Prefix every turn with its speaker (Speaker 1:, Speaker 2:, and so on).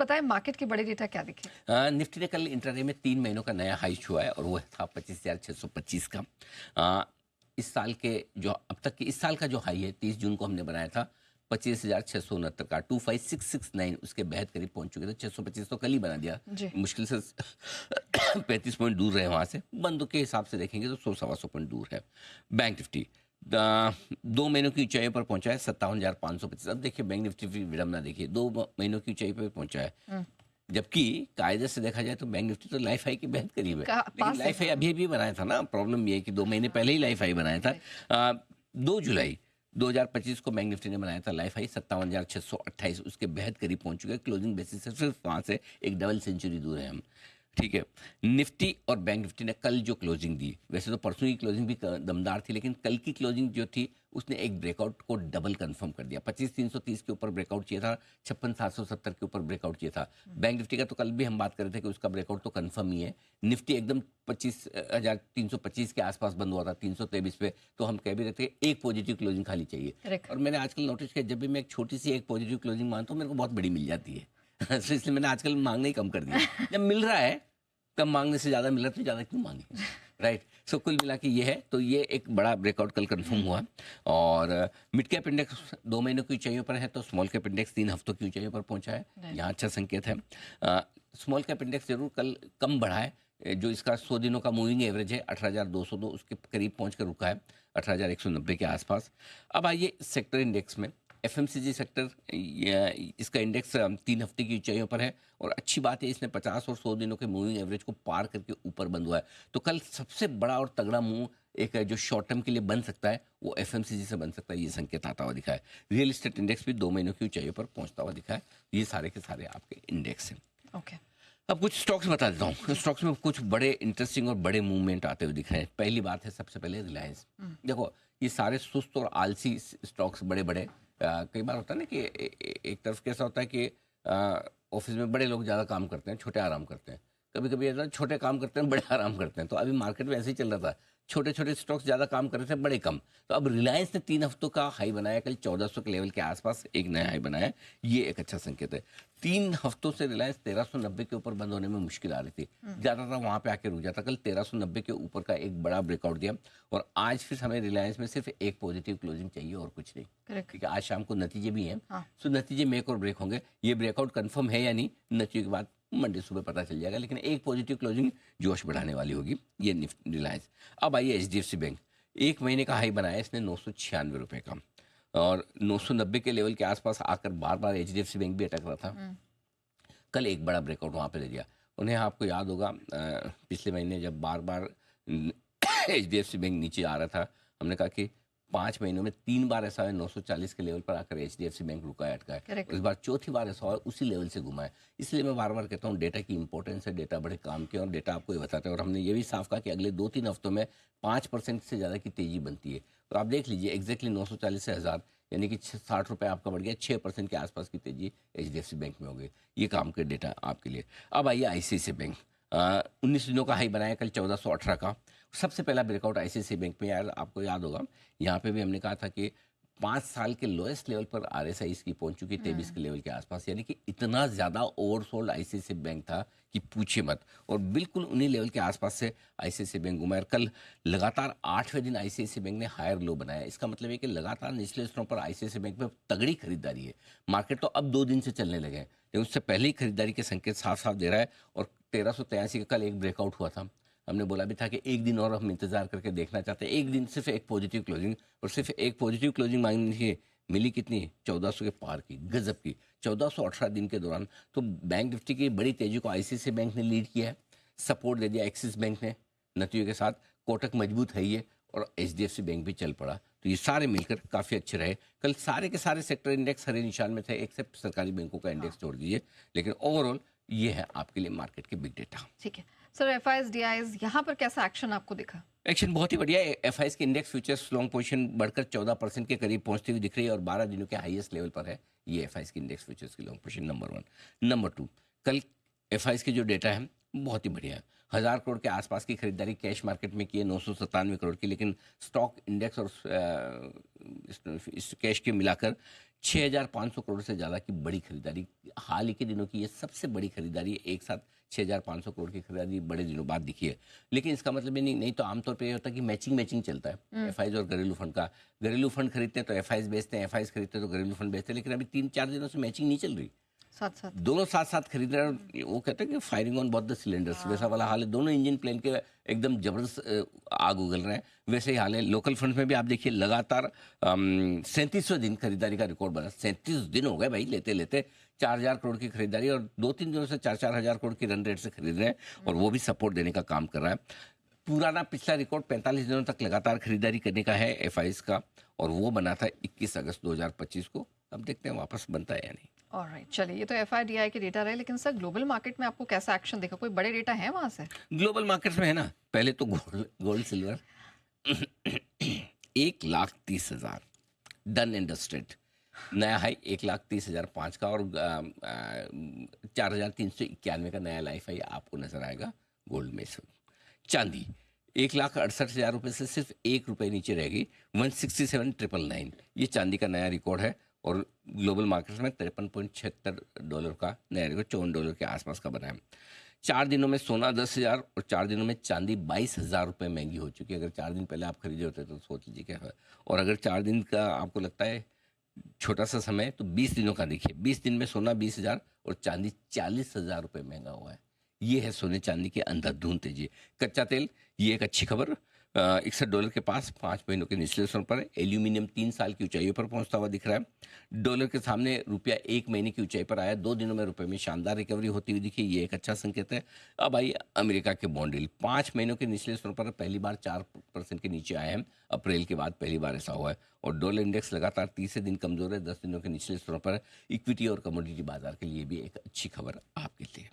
Speaker 1: बताएं मार्केट के बड़े डेटा क्या दिखे?
Speaker 2: निफ्टी ने कल इंट्राडे में 3 महीनों का नया हाई छुआ है और वो था 25,625 का। इस साल के जो अब तक की इस साल का जो हाई है 30 जून को हमने बनाया था 25,669 का, 25,669 उसके बेहद करीब पहुंच चुके थे। 625 तो कल ही बना दिया, मुश्किल से 35 पॉइंट दूर रहे वहां से। बंदों के हिसाब से देखेंगे तो 100-125 पॉइंट दूर है। बैंक निफ्टी 2 महीनों की ऊंचाई पर पहुंचा है 57,525। अब देखिए बैंक निफ्टी की विडम्बना देखिए, 2 महीनों की ऊंचाई पर पहुंचा है, जबकि कायदे से देखा जाए तो बैंक निफ्टी तो लाइफ हाई के बेहद करीब है, लेकिन लाइफ हाई अभी भी बनाया था ना। प्रॉब्लम ये है कि 2 महीने पहले ही लाइफ हाई बनाया था। 2 जुलाई 2025 को बैंक निफ्टी ने बनाया था लाइफ हाई 57,628, उसके बेहद करीब पहुंच चुके हैं। क्लोजिंग बेसिस से सिर्फ वहां से एक डबल सेंचुरी दूर है हम, ठीक है। निफ्टी और बैंक निफ्टी ने कल जो क्लोजिंग दी, वैसे तो परसों की क्लोजिंग भी दमदार थी, लेकिन कल की क्लोजिंग जो थी उसने एक ब्रेकआउट को डबल कंफर्म कर दिया। 25,330 के ऊपर ब्रेकआउट चाहिए था, 56,770 के ऊपर ब्रेकआउट चाहिए था। बैंक निफ्टी का तो कल भी हम बात कर रहे थे कि उसका ब्रेकआउट तो कंफर्म ही है। निफ्टी एकदम 25,325 के आसपास बंद हुआ था 323 पे, तो हम कह भी रहे थे एक पॉजिटिव क्लोजिंग खाली चाहिए। और मैंने आजकल नोटिस किया जब भी मैं एक छोटी सी एक पॉजिटिव क्लोजिंग मांगता हूँ मेरे को बहुत बड़ी मिल जाती है। तो इसलिए मैंने आजकल मांगना ही कम कर दिया। जब मिल रहा है कम मांगने से ज़्यादा मिल रहा है तो ज़्यादा क्यों मांगे, राइट। सो कुल मिला के ये है, तो ये एक बड़ा ब्रेकआउट कल कंफर्म हुआ। और मिड कैप इंडेक्स 2 महीनों की ऊंचाइयों पर है, तो स्मॉल कैप इंडेक्स 3 हफ्तों की ऊंचाइयों पर पहुंचा है। यहाँ अच्छा संकेत है। स्मॉल कैप इंडेक्स जरूर कल कम बढ़ा है, जो इसका 100 दिनों का मूविंग एवरेज है 18,202 उसके करीब पहुँच कर रुका है 18,190 के आसपास। अब आइए सेक्टर इंडेक्स में। एफएमसीजी सेक्टर इसका इंडेक्स 3 हफ्ते की ऊंचाइयों पर है, और अच्छी बात है इसने 50 और 100 दिनों के मूविंग एवरेज को पार करके ऊपर बंद हुआ है। तो कल सबसे बड़ा और तगड़ा मूव एक जो शॉर्ट टर्म के लिए बन सकता है वो एफएमसीजी से बन सकता है, ये संकेत आता हुआ दिखा है। रियल एस्टेट इंडेक्स भी 2 महीनों की ऊंचाइयों पर पहुंचता हुआ दिखा है। ये सारे के सारे आपके इंडेक्स हैं।
Speaker 1: ओके,
Speaker 2: अब कुछ स्टॉक्स बता देता हूँ। स्टॉक्स में कुछ बड़े इंटरेस्टिंग और बड़े मूवमेंट आते हुए दिख रहे हैं। पहली बात है सबसे पहले रिलायंस। देखो ये सारे सुस्त और आलसी स्टॉक्स बड़े बड़े, कई बार होता है ना कि एक तरफ कैसा होता है कि ऑफिस में बड़े लोग ज़्यादा काम करते हैं, छोटे आराम करते हैं। कभी कभी ऐसा छोटे काम करते हैं, बड़े आराम करते हैं। तो अभी मार्केट में ऐसे ही चल रहा था, छोटे छोटे स्टॉक्स ज़्यादा काम कर रहे थे, बड़े कम। तो अब रिलायंस ने 3 हफ्तों का हाई बनाया, कल 1400 के लेवल के आसपास एक नया हाई बनाया, ये एक अच्छा संकेत है। 3 हफ्तों से रिलायंस 1390 के ऊपर बंद होने में मुश्किल आ रही थी, ज़्यादातर वहाँ पे आके रुक जाता। कल 1390 के ऊपर का एक बड़ा ब्रेकआउट दिया, और आज फिर हमें रिलायंस में सिर्फ एक पॉजिटिव क्लोजिंग चाहिए और कुछ नहीं, क्योंकि आज शाम को नतीजे भी हैं। सो नतीजे मेक और ब्रेक होंगे। ये ब्रेकआउट कंफर्म है या नहीं, नतीजे के बाद मंडे सुबह पता चल जाएगा, लेकिन एक पॉजिटिव क्लोजिंग जोश बढ़ाने वाली होगी ये रिलायंस। अब आइए एचडीएफसी बैंक, 1 महीने का हाई बनाया इसने 996 रुपये का, और 990 के लेवल के आसपास आकर बार बार एचडीएफसी बैंक भी अटक रहा था। कल एक बड़ा ब्रेकआउट वहाँ पे दे दिया उन्हें। आपको याद होगा पिछले महीने जब बार बार एचडीएफसी बैंक नीचे आ रहा था, हमने कहा कि 5 महीनों में 3 बार ऐसा है 940 के लेवल पर आकर एचडीएफसी बैंक रुका है, अटका है। इस बार चौथी बार ऐसा हुआ उसी लेवल से घुमा है। इसलिए मैं बार बार कहता हूँ डेटा की इंपॉर्टेंस है, डेटा बड़े काम के, और डेटा आपको ये बताते हैं। और हमने ये भी साफ कहा कि अगले 2-3 हफ्तों में 5% से ज़्यादा की तेज़ी बनती है। तो आप देख लीजिए एग्जैक्टली 940 से 1000, यानी कि 60 रुपये आपका बढ़ गया, 6% के आसपास की तेज़ी एचडीएफसी बैंक में हो गई। ये काम के डेटा आपके लिए। अब आइए आईसीआईसीआई बैंक, 19 दिनों का हाई बनाया कल 1418 का। सबसे पहला ब्रेकआउट आईसीआईसीआई बैंक में, यार आपको याद होगा यहाँ पे भी हमने कहा था कि 5 साल के लोएस्ट लेवल पर आरएसआई इसकी पहुंच चुकी 23 के लेवल के आसपास, यानी कि इतना ज़्यादा ओवरसोल्ड आईसीआईसीआई बैंक था कि पूछिए मत। और बिल्कुल उन्हीं लेवल के आसपास से आईसीआईसीआई बैंक घुमा। कल लगातार 8वें दिन आईसीआईसीआई बैंक ने हायर लो बनाया। इसका मतलब है कि लगातार निचले स्तरों पर आईसीआईसीआई बैंक में तगड़ी खरीदारी है। मार्केट तो अब 2 दिन से चलने लगे हैं, लेकिन उससे पहले ही खरीदारी के संकेत साफ साफ दे रहा है। और 1383 का कल एक ब्रेकआउट हुआ था, हमने बोला भी था कि एक दिन और हम इंतजार करके देखना चाहते हैं। एक दिन सिर्फ एक पॉजिटिव क्लोजिंग, और सिर्फ एक पॉजिटिव क्लोजिंग मांगनी थी, मिली कितनी, 1400 के पार की, गजब की। 1418 दिन के दौरान तो बैंक निफ्टी की बड़ी तेजी को आईसीआईसीआई बैंक ने लीड किया है, सपोर्ट दे दिया एक्सिस बैंक ने नतीजों के साथ। कोटक मजबूत है ये, और एचडीएफसी बैंक भी चल पड़ा। तो ये सारे मिलकर काफ़ी अच्छे रहे। कल सारे के सारे सेक्टर इंडेक्स हरे निशान में थे, एक्सेप्ट सरकारी बैंकों का इंडेक्स छोड़ दीजिए। लेकिन ओवरऑल ये है आपके लिए मार्केट के बिग डेटा।
Speaker 1: ठीक है सर, एफआईएस डीआईएस यहाँ पर कैसा एक्शन आपको दिखा?
Speaker 2: एक्शन बहुत ही बढ़िया है। एफआईएस के इंडेक्स फ्यूचर्स लॉन्ग पोजीशन बढ़कर 14% के करीब पहुंचती हुई दिख रही है, और 12 दिनों के हाईएस्ट लेवल पर है ये एफआईएस की इंडेक्स फ्यूचर्स की लॉन्ग पोजीशन, नंबर 1। नंबर 2, कल एफआईएस के जो डेटा है बहुत ही बढ़िया है। 1000 करोड़ के आसपास की खरीदारी कैश मार्केट में की है, 997 करोड़ की, लेकिन स्टॉक इंडेक्स और इस कैश के मिलाकर 6,500 करोड़ से ज़्यादा की बड़ी खरीदारी, हाल ही के दिनों की ये सबसे बड़ी खरीदारी है। एक साथ 6,500 करोड़ की खरीदारी बड़े दिनों बाद दिखी है। लेकिन इसका मतलब ये नहीं तो आमतौर पे ये होता है कि मैचिंग मैचिंग चलता है एफआईज और घरेलू फंड का। घरेलू फंड खरीदते हैं तो एफआईज बेचते हैं, एफआईज खरीदते हैं तो घरेलू फंड बेचते हैं। लेकिन अभी 3-4 दिनों से मैचिंग नहीं चल रही,
Speaker 1: साथ साथ
Speaker 2: दोनों साथ साथ खरीद रहे हैं। वो कहते हैं कि firing on both the cylinders, वैसा वाला हाल है। दोनों इंजन प्लेन के एकदम जबरदस्त आग उगल रहे हैं, वैसे ही हाल है। लोकल फंड में भी आप देखिए लगातार 37वें दिन खरीदारी का रिकॉर्ड बना। 37 दिन हो गए भाई लेते लेते 4,000 करोड़ की खरीदारी, और 2-3 दिनों से 4-4 हज़ार करोड़ की रन रेट से खरीद रहे हैं, और वो भी सपोर्ट देने का काम कर रहा है। पुराना पिछला रिकॉर्ड 45 दिनों तक लगातार खरीदारी करने का है एफआईज का, और वो बना था 21 अगस्त 2025 को। अब देखते हैं वापस बनता है या नहीं।
Speaker 1: ऑलराइट, चलिए ये तो एफआईडीआई के डेटा रहे, लेकिन सर ग्लोबल मार्केट में आपको कैसा एक्शन देखा? कोई बड़े डेटा हैं वहां से?
Speaker 2: ग्लोबल मार्केट्स में है ना, पहले तो gold silver 1,30,000 done and dusted, नया हाई 1,30,005 का, और 4,391 का नया लाइफ हाई आपको नजर आएगा गोल्ड में। चांदी 1,68,000 रुपये से सिर्फ ₹1 नीचे रहेगी, 167,999, ये चांदी का नया रिकॉर्ड है। और ग्लोबल मार्केट्स में $53.76 का नया रिकॉर्ड, $54 के आसपास का बना है। 4 दिनों में सोना 10,000 और 4 दिनों में चांदी 22,000 रुपये महंगी हो चुकी है। अगर 4 दिन पहले आप खरीदे होते तो सोच लीजिए क्या है। और अगर 4 दिन का आपको लगता है छोटा सा समय, तो 20 दिनों का देखिए। 20 दिन में सोना 20,000 और चांदी 40,000 रुपये महंगा हुआ है। ये है सोने चांदी के अंधाधुंध तेजी। कच्चा तेल, ये एक अच्छी खबर, $61 के पास 5 महीनों के निचले स्तर पर है। एल्यूमिनियम 3 साल की ऊंचाइयों पर पहुंचता हुआ दिख रहा है। डॉलर के सामने रुपया 1 महीने की ऊंचाई पर आया। 2 दिनों में रुपए में शानदार रिकवरी होती हुई दिखी, ये एक अच्छा संकेत है। अब आई अमेरिका के बॉन्ड यील्ड, 5 महीनों के निचले स्तर पर पहली बार 4% के नीचे आए हैं। अप्रैल के बाद पहली बार ऐसा हुआ है। और डॉलर इंडेक्स लगातार तीसरे दिन कमजोर है, 10 दिनों के निचले स्तरों पर। इक्विटी और कमोडिटी बाजार के लिए भी एक अच्छी खबर आपके लिए।